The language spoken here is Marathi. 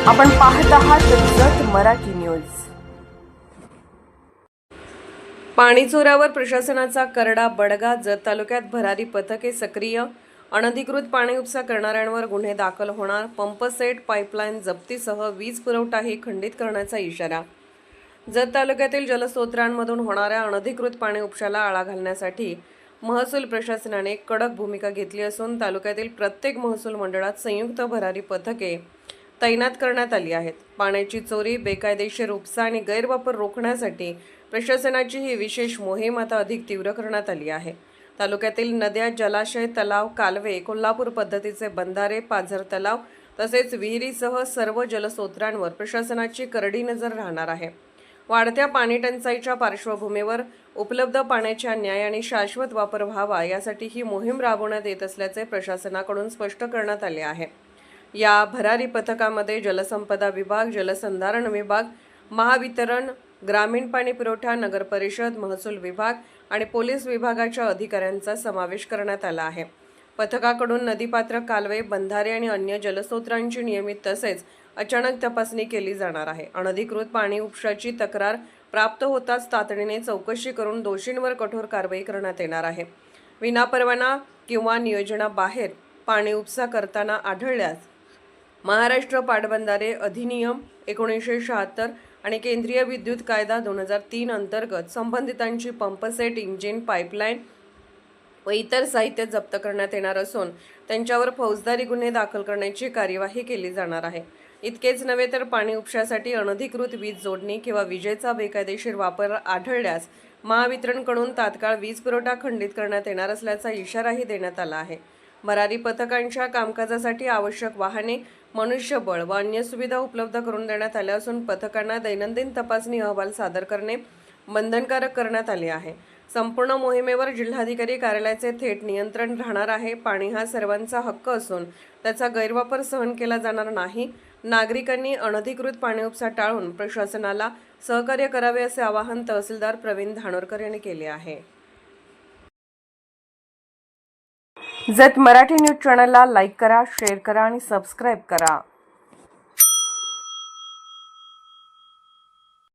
आपण पाहत आहात जत मराठी न्यूज। पाणी चोऱ्यावर प्रशासनाचा करडा बडगा। जत तालुक्यात भरारी पथके सक्रिय। अनधिकृत पाणी उपसा करणाऱ्यांवर गुन्हे दाखल होणार। पंप सेट पाईपलाईन जप्तीसह वीज पुरवठाही खंडित करण्याचा इशारा। जत तालुक्यातील जलस्रोतांमधून होणाऱ्या अनधिकृत पाणी उपशाला आळा घालण्यासाठी महसूल प्रशासनाने कडक भूमिका घेतली असून तालुक्यातील प्रत्येक महसूल मंडळात संयुक्त भरारी पथके तैनात करण्यात आली आहेत। पाण्याची चोरी, बेकायदेशीर उपसा आणि गैरवापर रोखण्यासाठी प्रशासनाची ही विशेष मोहीम आता अधिक तीव्र करण्यात आली आहे। तालुक्यातील नद्या, जलाशय, तलाव, कालवे, कोल्हापूर पद्धतीचे बंधारे, पाझर तलाव तसेच विहिरीसह सर्व जलस्रोतांवर प्रशासनाची करडी नजर राहणार आहे। वाढत्या पाणी टंचाईच्या पार्श्वभूमीवर उपलब्ध पाण्याचा न्याय आणि शाश्वत वापर व्हावा यासाठी ही मोहीम राबवण्यात येत असल्याचे प्रशासनाकडून स्पष्ट करण्यात आले आहे। या भरारी पथकामध्ये जलसंपदा विभाग, जलसंधारण विभाग, महावितरण, ग्रामीण पाणी पुरवठा, नगर परिषद, महसूल विभाग आणि पोलीस विभागाच्या अधिकाऱ्यांचा समावेश करण्यात आला आहे। पथकाकडून नदीपात्र, कालवे, बंधारे आणि अन्य जलस्रोतांची नियमित तसेच अचानक तपासणी केली जाणार आहे। अनधिकृत पाणी उपशाची तक्रार प्राप्त होताच तातडीने चौकशी करून दोषींवर कठोर कारवाई करण्यात येणार आहे। विनापरवाना किंवा नियोजनाबाहेर पाणी उपसा करताना आढळल्यास महाराष्ट्र पाटबंधारे अधिनियम 1976 आणि केंद्रीय विद्युत कायदा 2003 अंतर्गत संबंधितांची पंपसेट, इंजिन, पाईपलाईन व इतर साहित्य जप्त करण्यात येणार असून त्यांच्यावर फौजदारी गुन्हे दाखल करण्याची कार्यवाही केली जाणार आहे। इतकेच नव्हे तर पाणी उपशासाठी अनधिकृत वीज जोडणी किंवा विजेचा बेकायदेशीर वापर आढळल्यास महावितरणकडून तात्काळ वीज पुरवठा खंडित करण्यात येणार असल्याचा इशाराही देण्यात आला आहे। भरारी पथकांच्या कामकाजासाठी आवश्यक वाहने, मनुष्यबळ व अन्य सुविधा उपलब्ध करून देण्यात आल्या असून पथकांना दैनंदिन तपासणी अहवाल सादर करणे बंधनकारक करण्यात आले आहे। संपूर्ण मोहिमेवर जिल्हाधिकारी कार्यालयाचे थेट नियंत्रण राहणार आहे। पाणी हा सर्वांचा हक्क असून त्याचा गैरवापर सहन केला जाणार नाही। नागरिकांनी अनधिकृत पाणी उपसा टाळून प्रशासनाला सहकार्य करावे असे आवाहन तहसीलदार प्रवीण धानोरकर यांनी केले आहे। जत मराठी न्यूज चॅनलला लाईक करा, शेअर करा आणि सबस्क्राईब करा।